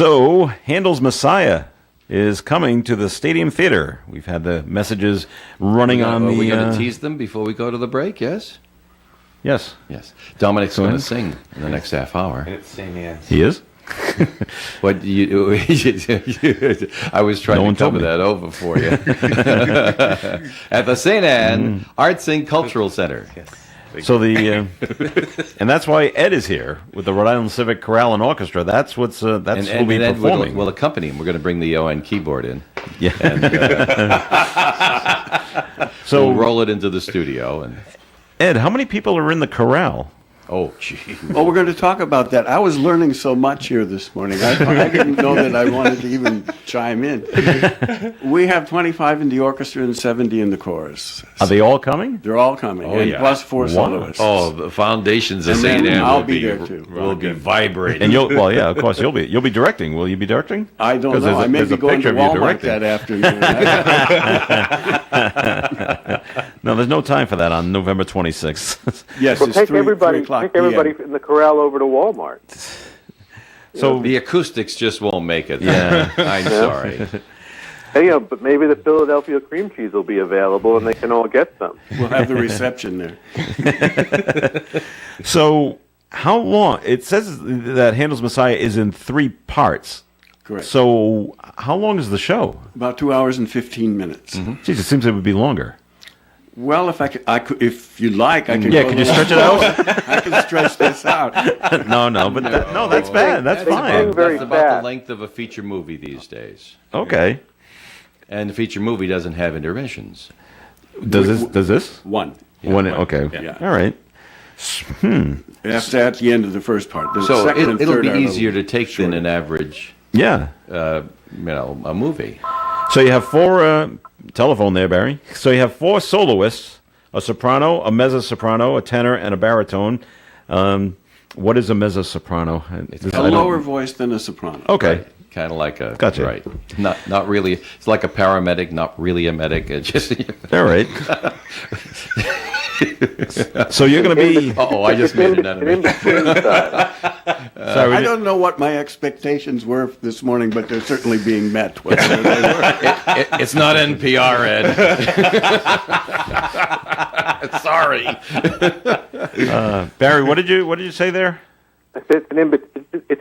So, Handel's Messiah is coming to the Stadium Theater. We've had the messages running on the... Are we going to tease them before we go to the break, yes? Yes. Yes. Dominic's going to sing in the next half hour. It's same, yes. He is? What you? I was trying to cover that over for you. At the St. Anne Arts and Cultural Center. Yes. So and that's why Ed is here with the Rhode Island Civic Chorale and Orchestra. That's who'll be performing. We'll accompany him. We're going to bring the ON keyboard in. Yeah. And, so we'll roll it into the studio. And Ed, how many people are in the chorale? oh, gee. Oh, we're going to talk about that. I was learning so much here this morning. I didn't know that I wanted to even chime in. We have 25 in the orchestra and 70 in the chorus. Are they all coming? They're all coming, Oh, and yeah. plus 4 soloists. Oh, the foundations of And St. then Anne I'll will be there too. will be vibrating. And of course, you'll be directing. Will you be directing? I don't 'Cause know. I may there's be a going to picture of you Walmart directing. that afternoon. No, there's no time for that on November 26th. Yes, Well, it's take 3 everybody o'clock in PM. the corral over to Walmart. So the acoustics just won't make it. Yeah. I'm sorry. Hey, but maybe the Philadelphia cream cheese will be available, and they can all get some. We'll have the reception there. So, how long? It says that Handel's Messiah is in 3 parts. Correct. So, how long is the show? About 2 hours and 15 minutes. Jeez, it seems it would be longer. Well, if I could, if you like, I can. Yeah, go could you a little stretch it out? slower. I can stretch this out. No, but that's bad. That's fine. very That's about fast. the length of a feature movie these days. Okay. And the feature movie doesn't have intermissions. Does this? One. Okay. Yeah. All right. That's at the end of the first part. The So second and it'll third be are a easier to little take than shorter. an average, Yeah. a movie. So you have 4 telephone there, Barry. So you have 4 soloists: a soprano, a mezzo-soprano, a tenor, and a baritone. What is a mezzo-soprano? A lower voice than a soprano. Okay. Kind of like a Gotcha. right. Not really. It's like a paramedic, not really a medic. It's just. All right. So you're going to be. Oh, I just made an An enemy. in-between side. Sorry, I don't know what my expectations were this morning, but they're certainly being met. Whatever they were. It's not NPR, Ed. Sorry. Barry, what did you say there? It's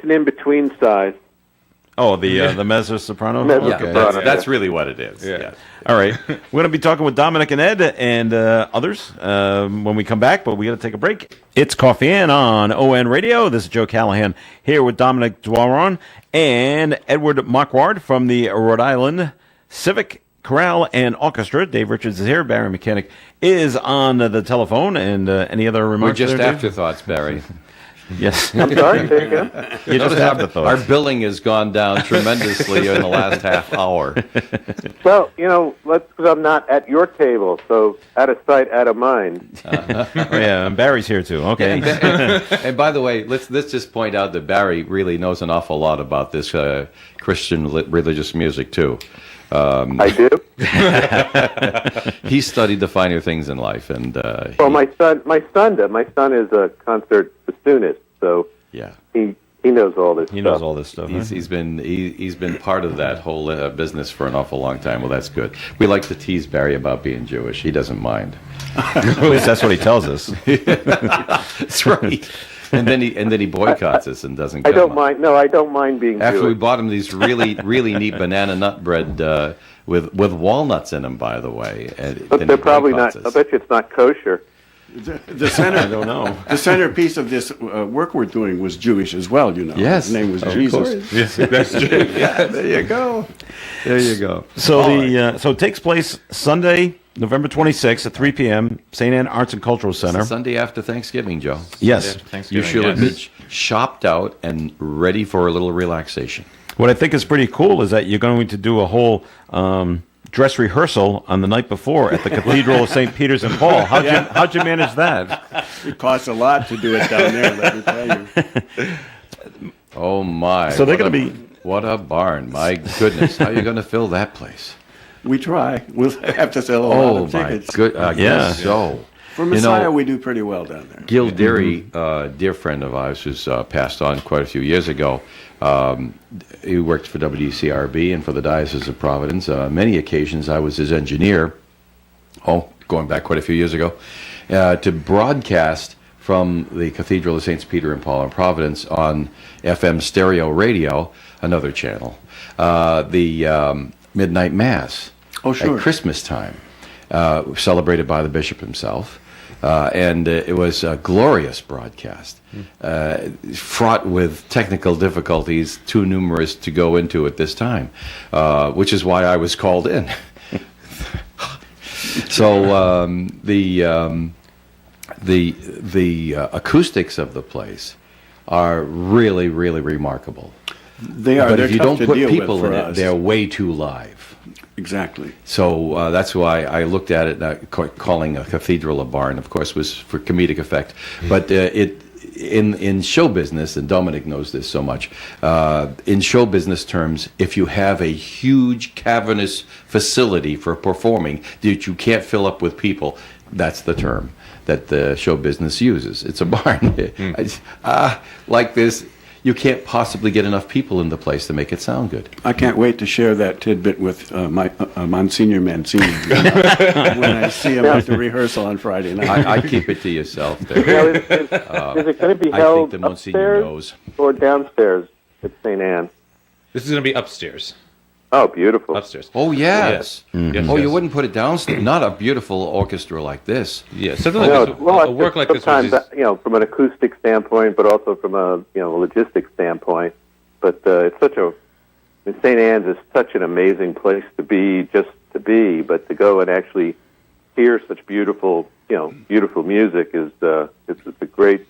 an in-between size. Oh, the mezzo-soprano. Mezzo- Yeah, Okay. that's really what it is. Yeah. All right. We're going to be talking with Dominic and Ed and others when we come back, but we got to take a break. It's Coffee In on ON Radio. This is Joe Callahan here with Dominic Dwaron and Edward Markward from the Rhode Island Civic Chorale and Orchestra. Dave Richards is here. Barry Mechanic is on the telephone. And any other We're remarks? just there, Dave? afterthoughts, Barry. Yes. I'm sorry, say again? You're just Notice our afterthoughts. billing has gone down tremendously in the last half hour. Well, because I'm not at your table, so out of sight, out of mind. Oh, yeah, and Barry's here too. Okay. And by the way, let's just point out that Barry really knows an awful lot about this Christian religious music too. I do. He studied the finer things in life, and Well, my son did. My son is a concert bassoonist, so yeah, he knows all this. He knows stuff. all this stuff. he's been part of that whole business for an awful long time. Well, that's good. We like to tease Barry about being Jewish. He doesn't mind. At least that's what he tells us. That's right. And then he boycotts us and doesn't. I come. don't mind. No, I don't mind being After we Jewish. bought him these really neat banana nut bread with walnuts in them, by the way. And But then they're he probably boycotts not. I us. bet you it's not kosher. The center, I don't know. the centerpiece of this work we're doing was Jewish as well. Yes, his name was of Jesus. course. Yes, that's true. Yeah, there you go. There you go. So so it takes place Sunday, November 26th at 3 p.m. St. Anne Arts and Cultural Center. Sunday after Thanksgiving, Joe. Yes. You should have been shopped out and ready for a little relaxation. What I think is pretty cool is that you're going to do a whole dress rehearsal on the night before at the Cathedral of St. Peter's and Paul. How'd you manage that? It costs a lot to do it down there, let me tell you. Oh my! So they're what gonna a- be- What a barn! My goodness, how are you going to fill that place? We try. We'll have to sell a lot Oh of my tickets. good! I Yeah. guess so. For Messiah, we do pretty well down there. Gil Deary, dear friend of ours, who's passed on quite a few years ago. He worked for WCRB and for the Diocese of Providence. Many occasions I was his engineer, going back quite a few years ago, to broadcast from the Cathedral of Saints Peter and Paul in Providence on FM stereo radio, another channel, the Midnight Mass at Christmas time, celebrated by the bishop himself. And it was a glorious broadcast, fraught with technical difficulties too numerous to go into at this time, which is why I was called in. So the acoustics of the place are really, really remarkable. They are. But They're if you tough don't to put deal people with in for it, us. they're way too live. Exactly. So that's why I looked at it, calling a cathedral a barn, of course, was for comedic effect. But in show business, and Dominic knows this so much, in show business terms, if you have a huge cavernous facility for performing that you can't fill up with people, that's the term that the show business uses. It's a barn. Like this. You can't possibly get enough people in the place to make it sound good. I can't wait to share that tidbit with my Monsignor Mancini when I see him at the rehearsal on Friday night. I keep it to yourself there. Now, is it going to be I held think the Monsignor upstairs knows. or downstairs at St. Anne? This is going to be upstairs. Oh, beautiful. Upstairs. Oh, yes. Yes, Oh, yes. you wouldn't put it downstairs. Not a beautiful orchestra like this. Yeah, something like No, this. well, A work like this, which sometimes, is from an acoustic standpoint, but also from a logistic standpoint. But it's St. Anne's is such an amazing place to be, just to be. But to go and actually hear such beautiful music is it's a great,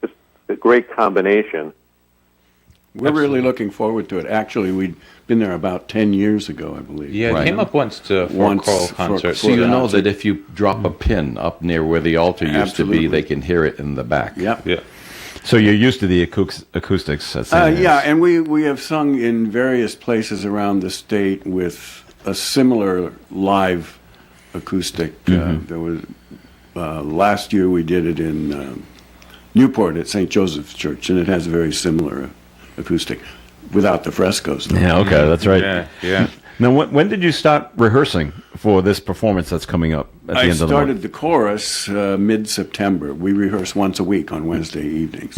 just a great combination. We're really looking forward to it. Actually, we'd been there about 10 years ago, I believe. yeah, Right. it came up once for a choral concert. So you know that if you drop a pin up near where the altar used to Absolutely. be, they can hear it in the back. Yep. Yeah. So you're used to the acoustics at St. Anne's. Yeah, and we have sung in various places around the state with a similar live acoustic. There was last year we did it in Newport at St. Joseph's Church, and it has a very similar acoustic, without the frescoes. Though. Yeah, okay, that's right. Yeah. Now, when did you start rehearsing for this performance that's coming up at the I end of the started month? the chorus mid-September. We rehearse once a week on Wednesday evenings.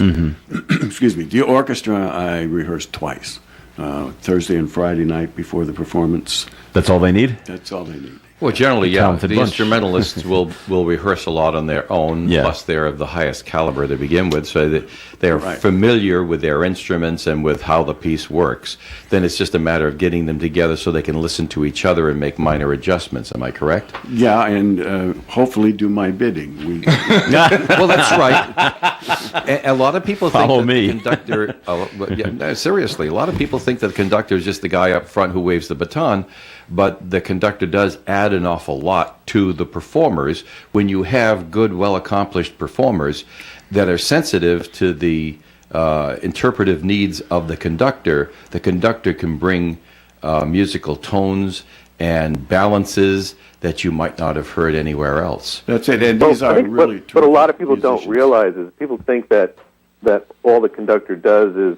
Excuse me. The orchestra I rehearsed twice, Thursday and Friday night before the performance. That's all they need? That's all they need. Well, generally, yeah. Talented The bunch. instrumentalists will rehearse a lot on their own. Yeah. Plus, they're of the highest caliber to begin with, so that they're Right. familiar with their instruments and with how the piece works. Then it's just a matter of getting them together so they can listen to each other and make minor adjustments. Am I correct? Yeah, and hopefully do my bidding. Well, that's right. A lot of people think Follow that me. the conductor. No, seriously, a lot of people think that the conductor is just the guy up front who waves the baton, but the conductor does add an awful lot to the performers when you have good, well-accomplished performers that are sensitive to the interpretive needs of the conductor. The conductor can bring musical tones and balances that you might not have heard anywhere else. That's it. And Well, these are I think really what a lot of people terrific don't musicians. realize is people think that all the conductor does is,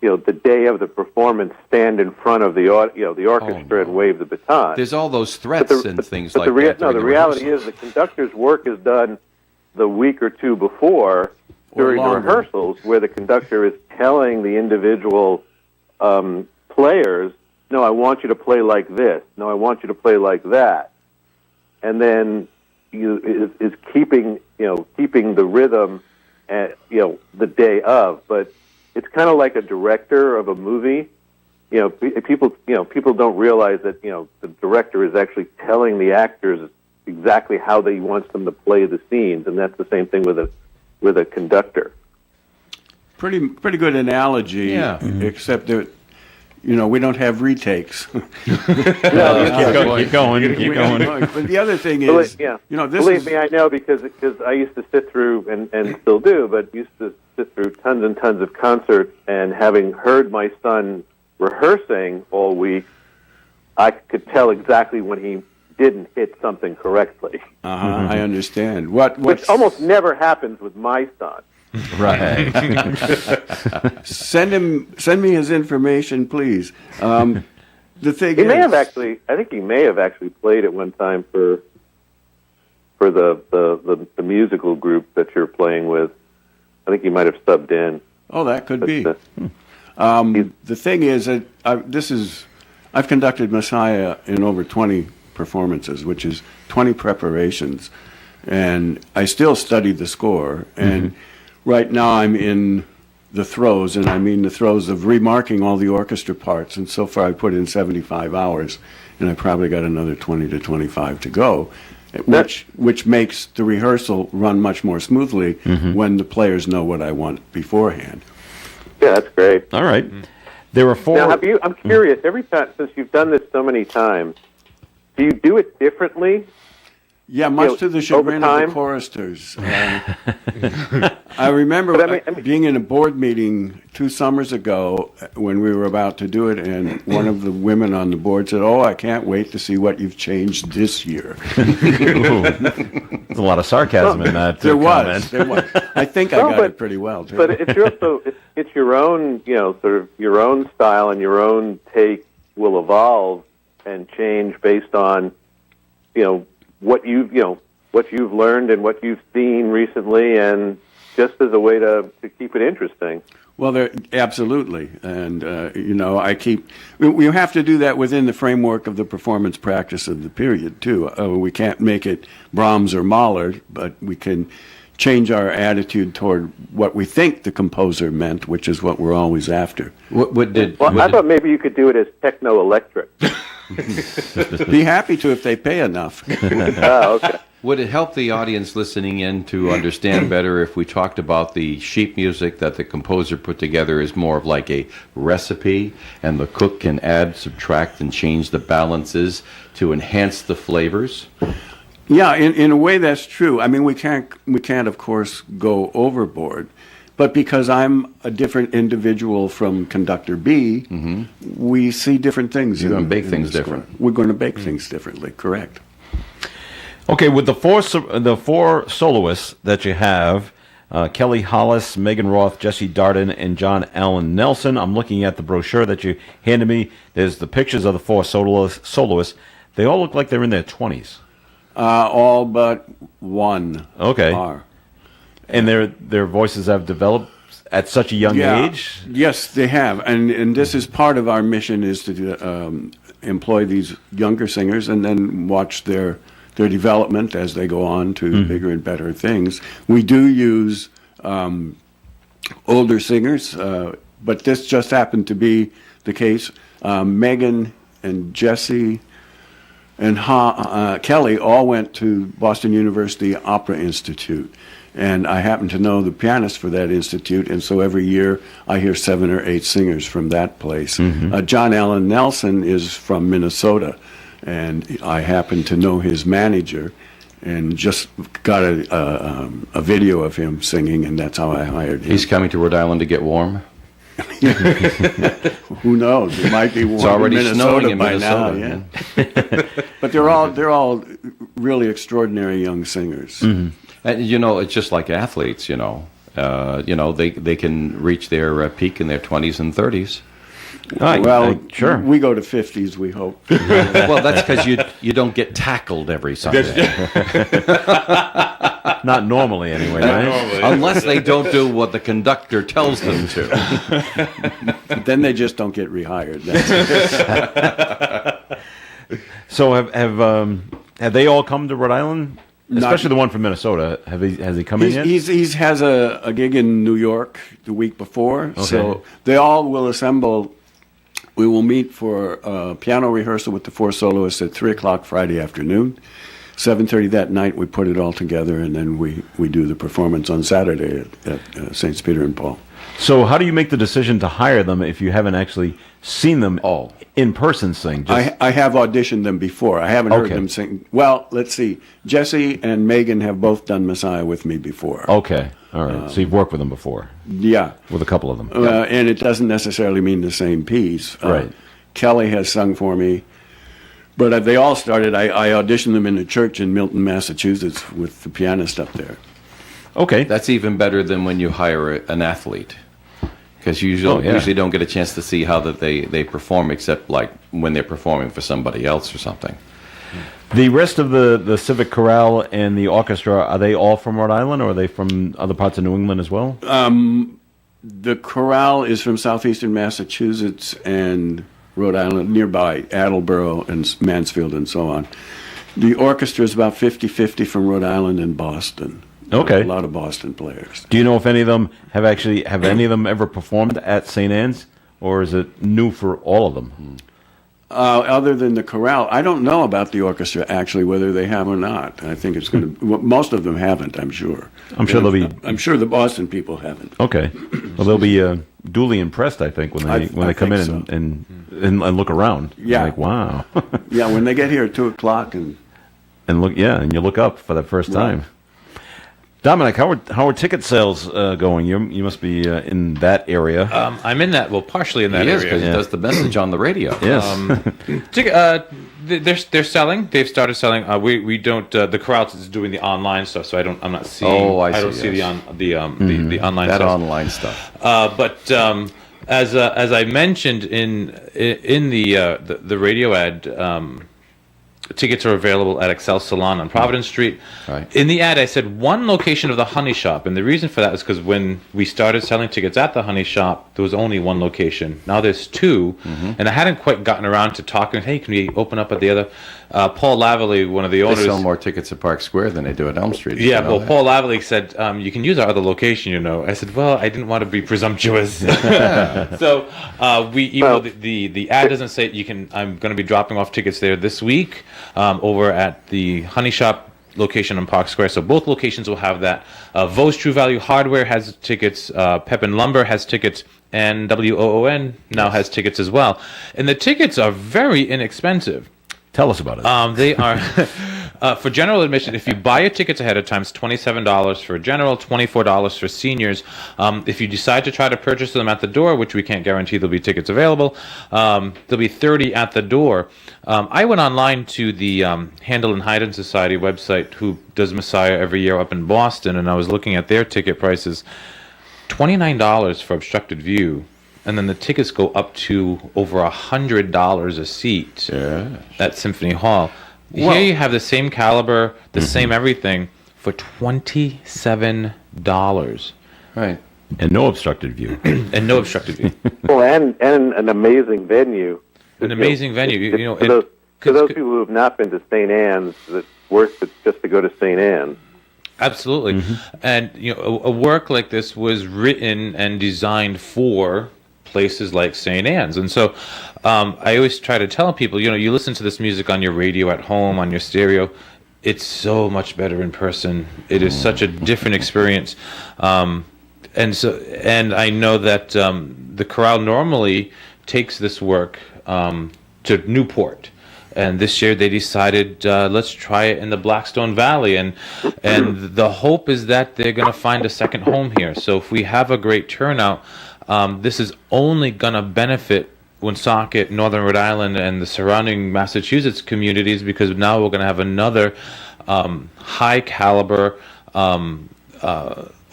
the day of the performance, stand in front of the orchestra and wave the baton. There's all those threats and things like the that. No, during the reality rehearsals. is the conductor's work is done the week or two before during the longer. rehearsals, where the conductor is telling the individual players, "No, I want you to play like this. No, I want you to play like that," and then is keeping the rhythm at the day of, but. It's kind of like a director of a movie. People don't realize that the director is actually telling the actors exactly how he wants them to play the scenes, and that's the same thing with a conductor. Pretty good analogy. Yeah. Except that we don't have retakes. Keep going. But the other thing is, this Believe is me, I know because I used to sit through and still do, but used to sit through tons and tons of concerts, and having heard my son rehearsing all week, I could tell exactly when he didn't hit something correctly. I understand. Which almost never happens with my son. Right. Send me his information, please. The thing He is, may have actually. I think he may have actually played at one time for the musical group that you're playing with. I think he might have subbed in. Oh, that could be. But, The thing is that I've conducted Messiah in over 20 performances, which is 20 preparations, and I still study the score. And right now I'm in the throes, and I mean the throes of remarking all the orchestra parts. And so far I put in 75 hours, and I probably got another 20 to 25 to go, which makes the rehearsal run much more smoothly when the players know what I want beforehand. yeah, that's great. All right. There were four. Now, I'm curious. Every time since you've done this so many times, do you do it differently? Yeah, much to the chagrin of overtime? the choristers. I remember But I mean- being in a board meeting 2 summers ago when we were about to do it, and one of the women on the board said, "Oh, I can't wait to see what you've changed this year." There's a lot of sarcasm in that There comment. was. I think I No, got but- it pretty well, too. But it's also it's your own, sort of your own style and your own take will evolve and change based on, what you've learned and what you've seen recently, and just as a way to keep it interesting. Well, absolutely, and we have to do that within the framework of the performance practice of the period too. We can't make it Brahms or Mahler, but we can change our attitude toward what we think the composer meant, which is what we're always after. I thought maybe you could do it as techno-electric. Be happy to if they pay enough. Oh, okay. Would it help the audience listening in to understand better if we talked about the sheet music that the composer put together is more of like a recipe, and the cook can add, subtract, and change the balances to enhance the flavors? Yeah, in a way that's true. I mean, we can't of course go overboard, but because I'm a different individual from conductor B, we see different things. You're going to bake in things the score. different. We're going to bake things differently. Correct. Okay, with the four soloists that you have, Kelly Hollis, Megan Roth, Jesse Darden, and John Allen Nelson. I'm looking at the brochure that you handed me. There's the pictures of the four soloists. They all look like they're in their 20s. All but one are. And their voices have developed at such a young age? Yes, they have. And this is part of our mission, is to employ these younger singers and then watch their development as they go on to bigger and better things. We do use older singers, but this just happened to be the case. Megan and Jesse and Kelly all went to Boston University Opera Institute. And I happen to know the pianist for that institute, and so every year I hear 7 or 8 singers from that place. John Allen Nelson is from Minnesota, and I happen to know his manager, and just got a video of him singing, and that's how I hired him. He's coming to Rhode Island to get warm? Who knows? It might be warm It's already in snowing in by Minnesota. now. Yeah. But they're all really extraordinary young singers. And, it's just like athletes, they can reach their peak in their 20s and 30s. Sure. We go to 50s, we hope. Well, that's because you don't get tackled every Sunday. Not normally, anyway. Right? Unless they don't do what the conductor tells them to. Then they just don't get rehired. So have they all come to Rhode Island? Especially the one from Minnesota. Has he come in yet? He has a gig in New York the week before. Okay. So they all will assemble. We will meet for a piano rehearsal with the 4 soloists at 3 o'clock Friday afternoon. 7:30 that night, we put it all together, and then we do the performance on Saturday at St. Peter and Paul. So how do you make the decision to hire them if you haven't actually seen them in person sing? I have auditioned them before. I haven't heard Okay. them sing. Well, let's see. Jesse and Megan have both done Messiah with me before. Okay, all right. So you've worked with them before, Yeah. with a couple of them. And it doesn't necessarily mean the same piece. Right. Kelly has sung for me But they all started. I auditioned them in a church in Milton, Massachusetts, with the pianist up there. Okay. That's even better than when you hire an athlete, because you usually don't get a chance to see how that they perform, except like when they're performing for somebody else or something. The rest of the Civic Chorale and the orchestra, are they all from Rhode Island, or are they from other parts of New England as well? The chorale is from southeastern Massachusetts and Rhode Island, nearby Attleboro and Mansfield and so on. The orchestra is about 50-50 from Rhode Island and Boston. Okay. A lot of Boston players. Do you know if any of them have any of them ever performed at St. Anne's, or is it new for all of them? Other than the chorale, I don't know about the orchestra, actually, whether they have or not. I think it's going to... most of them haven't, I'm sure. I'm sure they'll be... I'm sure the Boston people haven't. Okay. Well, they'll be duly impressed, I think, when they come in so. and look around. Yeah. Like, wow. Yeah, when they get here at 2 o'clock and and you look up for the first time. Dominic, how are ticket sales going? You must be in that area. I'm in that. Well, partially in that He is, area. because he does the message on the radio. Yes. They're selling. They've started selling. We don't. The chorale is doing the online stuff, so I'm not seeing. Oh, I don't see, see yes. the online That stuff. online stuff. But as I mentioned in the radio ad. Tickets are available at Excel Salon on Providence Street. Right. In the ad, I said one location of the Honey Shop, and the reason for that is because when we started selling tickets at the Honey Shop, there was only one location. Now there's two, and I hadn't quite gotten around to talking. Hey, can we open up at the other? Paul Laverly, one of the They owners, sell more tickets at Park Square than they do at Elm Street. yeah, well, Paul Laverly said, you can use our other location, I said, well, I didn't want to be presumptuous. So though the ad doesn't say I'm going to be dropping off tickets there this week over at the Honey Shop location on Park Square. So both locations will have that. Vos True Value Hardware has tickets. Pepin Lumber has tickets. And WOON now has tickets as well. And the tickets are very inexpensive. Tell us about it. They are for general admission. If you buy your tickets ahead of time, it's $27 for general, $24 for seniors. If you decide to try to purchase them at the door, which we can't guarantee there'll be tickets available, there'll be $30 at the door. I went online to the Handel and Haydn Society website, who does Messiah every year up in Boston, and I was looking at their ticket prices. $29 for obstructed view. And then the tickets go up to over $100 a seat at Symphony Hall. Here you have the same caliber, the same everything, for $27. Right. And no obstructed view. And no obstructed view. Well, and an amazing venue. An amazing venue. To those people who have not been to St. Anne's, it's worth it just to go to St. Anne's. Absolutely. And a work like this was written and designed for places like St. Anne's. And so I always try to tell people, you listen to this music on your radio at home, on your stereo. It's so much better in person. It is such a different experience. And I know that the chorale normally takes this work to Newport. And this year they decided, let's try it in the Blackstone Valley. And the hope is that they're going to find a second home here. So if we have a great turnout, this is only going to benefit Woonsocket, Northern Rhode Island, and the surrounding Massachusetts communities, because now we're going to have another high-caliber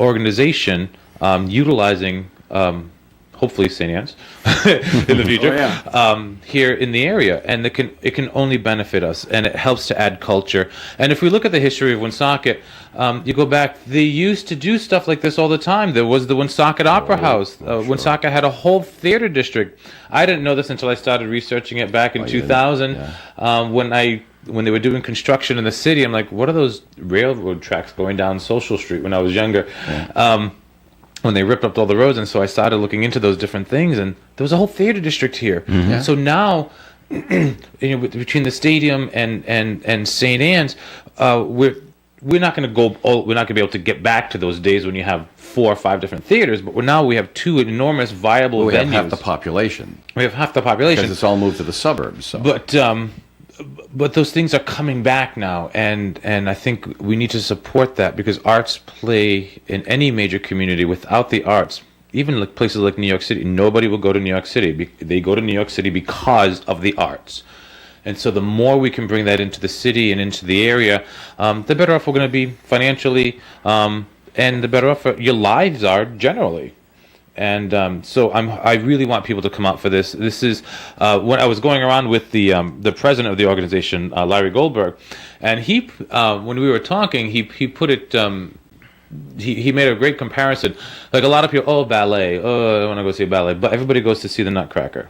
organization utilizing, hopefully, St. Anne's in the future, here in the area. And it can only benefit us, and it helps to add culture. And if we look at the history of Woonsocket, you go back, they used to do stuff like this all the time. There was the Woonsocket Opera House. Woonsocket had a whole theater district. I didn't know this until I started researching it back in 2000. When they were doing construction in the city. I'm like, what are those railroad tracks going down Social Street when I was younger? When they ripped up all the roads. And so I started looking into those different things, and there was a whole theater district here. So now, between the stadium and St. Anne's, we're not going to be able to get back to those days when you have 4 or 5 different theaters, but now we have 2 enormous viable venues. We have half the population. We have half the population. Because it's all moved to the suburbs. So. But those things are coming back now, and I think we need to support that, because arts play in any major community. Without the arts, even like places like New York City, nobody will go to New York City. They go to New York City because of the arts. And so the more we can bring that into the city and into the area, the better off we're going to be financially, and the better off your lives are generally. And so I really want people to come out for this. This is when I was going around with the president of the organization, Larry Goldberg, and he when we were talking, he put it. He made a great comparison. Like a lot of people, ballet. I want to go see a ballet, but everybody goes to see the Nutcracker.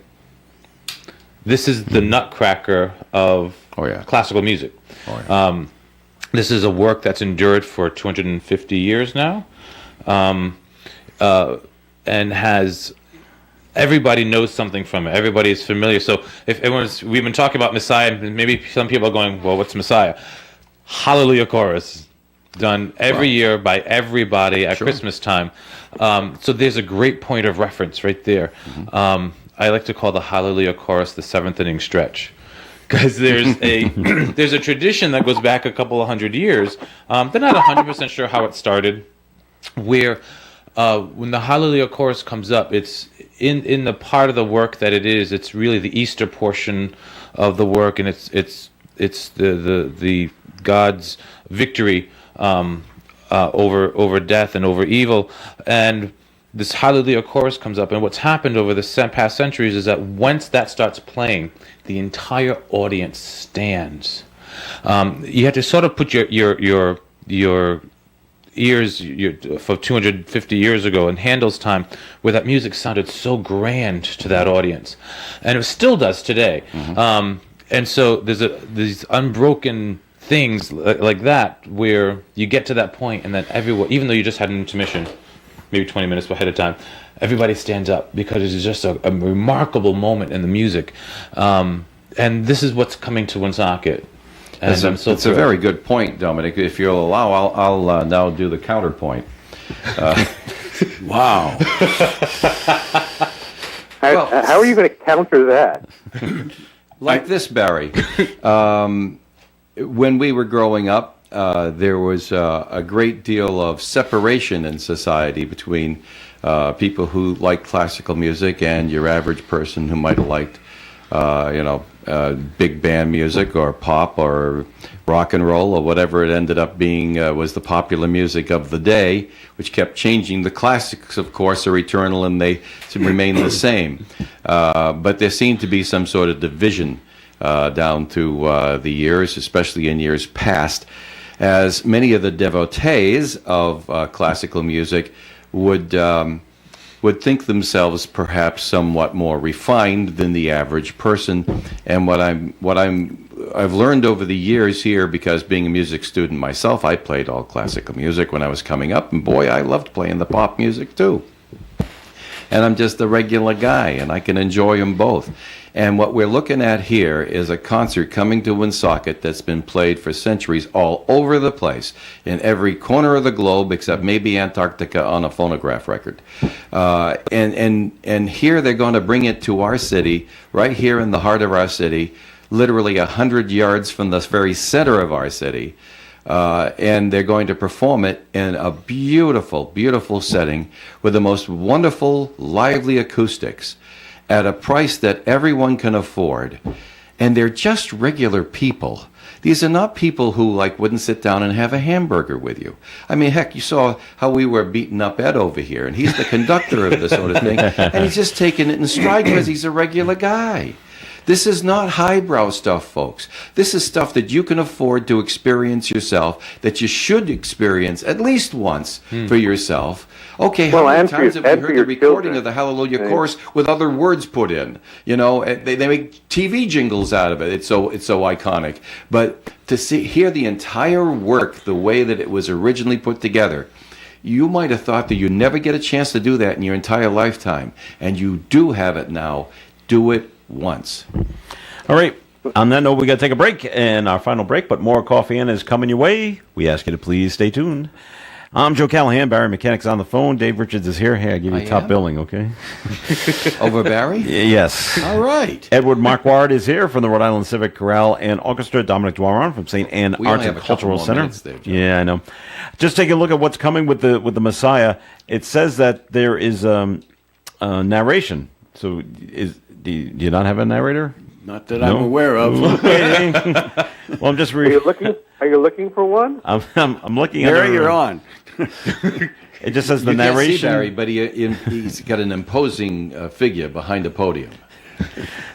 This is the Nutcracker of classical music. This is a work that's endured for 250 years now, and has everybody knows something from it. Everybody is familiar. So if we've been talking about Messiah, maybe some people are going, well, what's Messiah? Hallelujah chorus. Done every year by everybody at Christmas time. So there's a great point of reference right there. I like to call the Hallelujah chorus the seventh inning stretch, because there's a tradition that goes back a couple of hundred years. They're not 100% sure how it started, where when the Hallelujah chorus comes up, it's in the part of the work that it is. It's really the Easter portion of the work, and it's the God's victory over death and over evil. And this Hallelujah chorus comes up, and what's happened over the past centuries is that once that starts playing, the entire audience stands. You have to sort of put your ears for 250 years ago in Handel's time, where that music sounded so grand to that audience, and it still does today. And so there's these unbroken things like that, where you get to that point, and then everyone, even though you just had an intermission, maybe 20 minutes ahead of time, everybody stands up, because it is just a remarkable moment in the music. And this is what's coming to Woonsocket. It's a very good point, Dominic. If you'll allow, I'll now do the counterpoint. Wow. How are you going to counter that? Like this, Barry. When we were growing up, there was a great deal of separation in society between people who liked classical music and your average person who might have liked, big band music or pop or rock and roll or whatever it ended up being was the popular music of the day, which kept changing. The classics, of course, are eternal and they remain the same. But there seemed to be some sort of division down through the years, especially in years past, as many of the devotees of classical music would think themselves perhaps somewhat more refined than the average person. And I've learned over the years here, because being a music student myself, I played all classical music when I was coming up, and boy, I loved playing the pop music too. And I'm just a regular guy, and I can enjoy them both. And what we're looking at here is a concert coming to Woonsocket that's been played for centuries all over the place, in every corner of the globe except maybe Antarctica on a phonograph record. And here they're going to bring it to our city, right here in the heart of our city, literally 100 yards from the very center of our city. And they're going to perform it in a beautiful, beautiful setting with the most wonderful, lively acoustics at a price that everyone can afford. And they're just regular people. These are not people who wouldn't sit down and have a hamburger with you. I mean, heck, you saw how we were beating up Ed over here, and he's the conductor of this sort of thing, and he's just taking it in stride because he's a regular guy. This is not highbrow stuff, folks. This is stuff that you can afford to experience yourself, that you should experience at least once for yourself. Okay, how many times have you heard the recording of the Hallelujah chorus with other words put in? You know, they make TV jingles out of it. It's so iconic. But to hear the entire work the way that it was originally put together, you might have thought that you'd never get a chance to do that in your entire lifetime. And you do have it now. Do it once. All right. On that note, we got to take a break, and our final break, but more Coffee In is coming your way. We ask you to please stay tuned. I'm Joe Callahan. Barry Mechanic's on the phone. Dave Richards is here. Hey, I give you top billing, okay? Over Barry? Yes. All right. Edward Markward is here from the Rhode Island Civic Chorale and Orchestra. Dominic Dwaron from St. Anne Arts and Cultural Center. Yeah, I know. Just take a look at what's coming with the Messiah. It says that there is narration. So do you not have a narrator? Not that I'm aware of. Well, I'm just Are you looking for one? I'm looking at Barry, you're on. It just says the You can't see narration. Barry, but he's got an imposing figure behind the podium.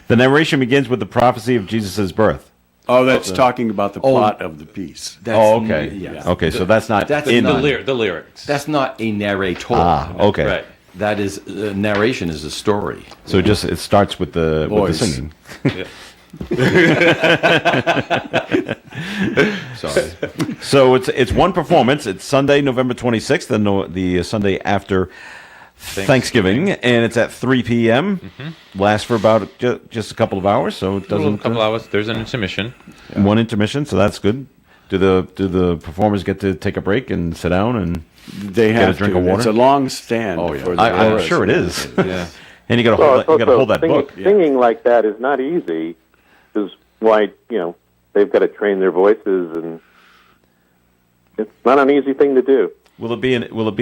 The narration begins with the prophecy of Jesus' birth. Oh, that's talking about the plot of the piece. Oh, okay. Yes. Okay, so that's not That's in not- The lyrics. That's not a narrator. okay. Right. That is narration is a story. So it starts with the Voice. singing. Sorry. So it's one performance. It's Sunday, November 26th, the Sunday after Thanksgiving, and it's at 3 p.m. Lasts for about just a couple of hours, so it doesn't. A couple hours. There's an intermission. One intermission, so that's good. Do the performers get to take a break and sit down and They get a have drink to. of water? It's a long stand. Oh, yeah. for the I'm chorus. sure it is. Yeah. And you got to Well, hold it's that, you got to also hold that book. Singing like that is not easy. Is why they've got to train their voices, and it's not an easy thing to do. Will it be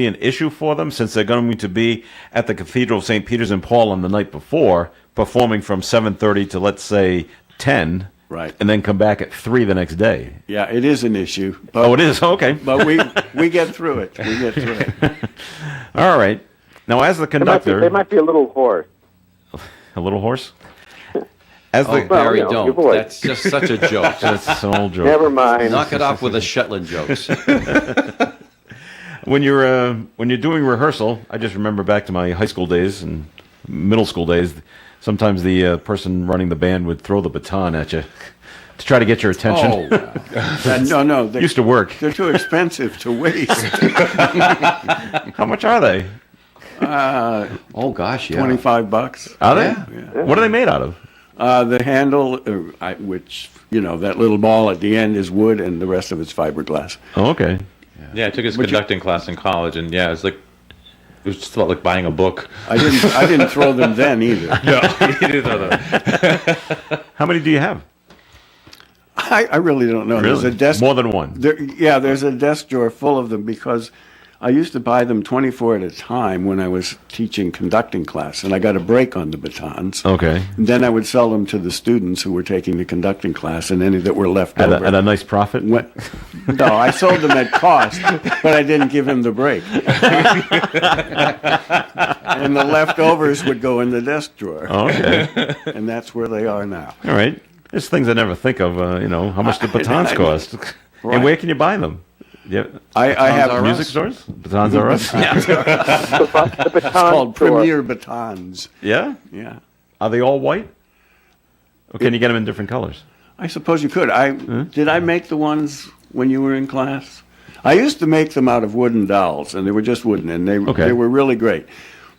an issue for them since they're going to be at the Cathedral of St. Peter's and Paul on the night before, performing from 7:30 to let's say 10, Right. and then come back at 3 the next day? Yeah, it is an issue. But, Oh, it is okay. But we get through it. We get through it. All right. Now, as the conductor, They might be a little hoarse. a little hoarse. As Oh, the Barry, your don't. voice. That's just such a joke. that's an old joke. Never mind. Knock it off with the Shetland jokes. When you're doing rehearsal, I just remember back to my high school days and middle school days. Sometimes the person running the band would throw the baton at you to try to get your attention. No, they, Used to work. they're too expensive to waste. How much are they? Oh, gosh, yeah. $25. Are they? Yeah. What are they made out of? The handle, which that little ball at the end is wood, and the rest of it's fiberglass. Oh, okay. Yeah, I took his conducting class in college, and it was just about like buying a book. I didn't throw them then either. No, you didn't know that. How many do you have? I really don't know. There's a desk. More than one. There's a desk drawer full of them because I used to buy them 24 at a time when I was teaching conducting class, and I got a break on the batons. Okay. And then I would sell them to the students who were taking the conducting class, and any that were left At over. a nice profit? No, I sold them at cost, but I didn't give him the break. And the leftovers would go in the desk drawer, Oh, okay. and that's where they are now. All right. There's things I never think of, how much the batons cost. Right. And where can you buy them? Yeah. I have Are Music Us? stores? Batons are us? Yeah. The baton called store. Premier Batons. Yeah? Yeah. Are they all white? Or can you get them in different colors? I suppose you could. Did I make the ones when you were in class? I used to make them out of wooden dowels, and they were just wooden, and they were really great.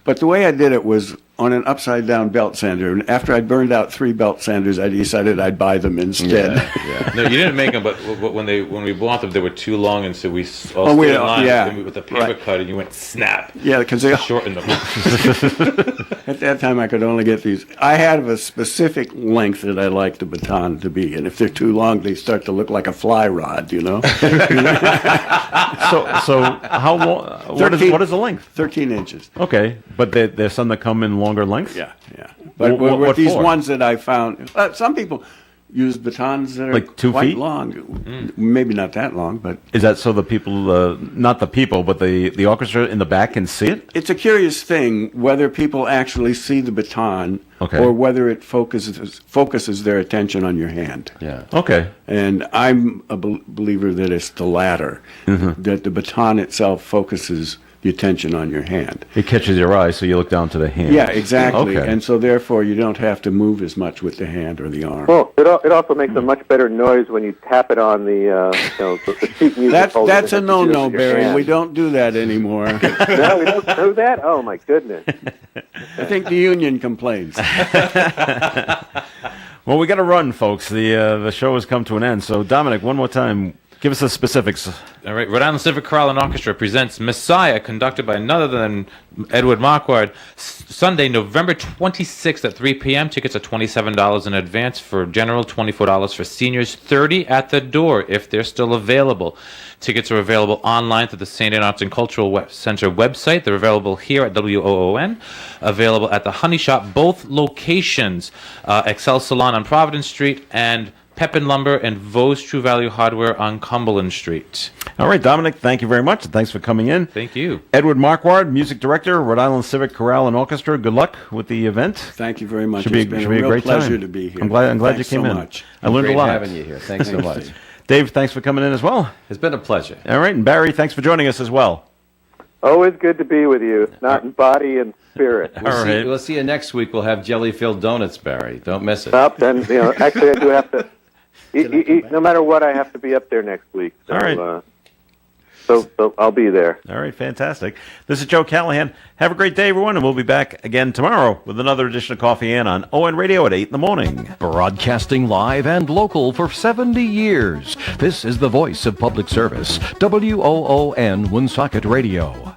But the way I did it was on an upside-down belt sander. And after I burned out 3 belt sanders, I decided I'd buy them instead. Yeah. No, you didn't make them, but when we bought them, they were too long, and so we all Oh, stood in line yeah. with the paper Right. cut, and you went snap. Yeah, because they Shortened them. at that time I could only get these. I had a specific length that I liked the baton to be, and if they're too long, they start to look like a fly rod, So how long? What is the length? 13 inches. Okay, but there's some that come in longer lengths. Yeah. But What with these for? ones that I found, some people use batons that are Like 2 quite feet? long. Maybe not that long, but Is that so the people, not the people, but the orchestra in the back can see it? it's a curious thing whether people actually see the baton Okay. or whether it focuses their attention on your hand. Yeah. Okay. And I'm a believer that it's the latter, Mm-hmm. that the baton itself focuses the attention on your hand. It catches your eye, so you look down to the hand. Yeah, exactly. Okay. And so therefore you don't have to move as much with the hand or the arm. Well, it also makes a much better noise when you tap it on the sheet music. folder That's that a you do no-no, with your Barry. hand. We don't do that anymore. No, we don't do that? Oh, my goodness. I think the union complains. Well, we got to run, folks. The show has come to an end. So, Dominic, one more time, Give us the specifics. All right, Rhode Island Civic Chorale and Orchestra presents Messiah, conducted by none other than Edward Markward, Sunday, November 26th at 3 p.m. Tickets are $27 in advance for general, $24 for seniors, $30 at the door if they're still available. Tickets are available online through the St. Anne Arts and Cultural Center website. They're available here at WOON, available at the Honey Shop, both locations, Excel Salon on Providence Street and Pepin Lumber and Vos True Value Hardware on Cumberland Street. All right, Dominic, thank you very much. Thanks for coming in. Thank you. Edward Markward, Music Director, Rhode Island Civic Chorale and Orchestra. Good luck with the event. Thank you very much. Should be It's been a a real great pleasure time. to be here. I'm glad Thanks you came so in. much. I learned Great a lot. having you here. Thanks so much. Dave, thanks for coming in as well. It's been a pleasure. All right, and Barry, thanks for joining us as well. Always good to be with you, not in body and spirit. All right. We'll see you next week. We'll have jelly-filled donuts, Barry. Don't miss it. Up and actually, I do have to. No matter what, I have to be up there next week. So, All right. So I'll be there. All right, fantastic. This is Joe Callahan. Have a great day, everyone, and we'll be back again tomorrow with another edition of Coffee In on ON Radio at 8 in the morning. Broadcasting live and local for 70 years. This is the voice of public service, WOON Woonsocket Radio.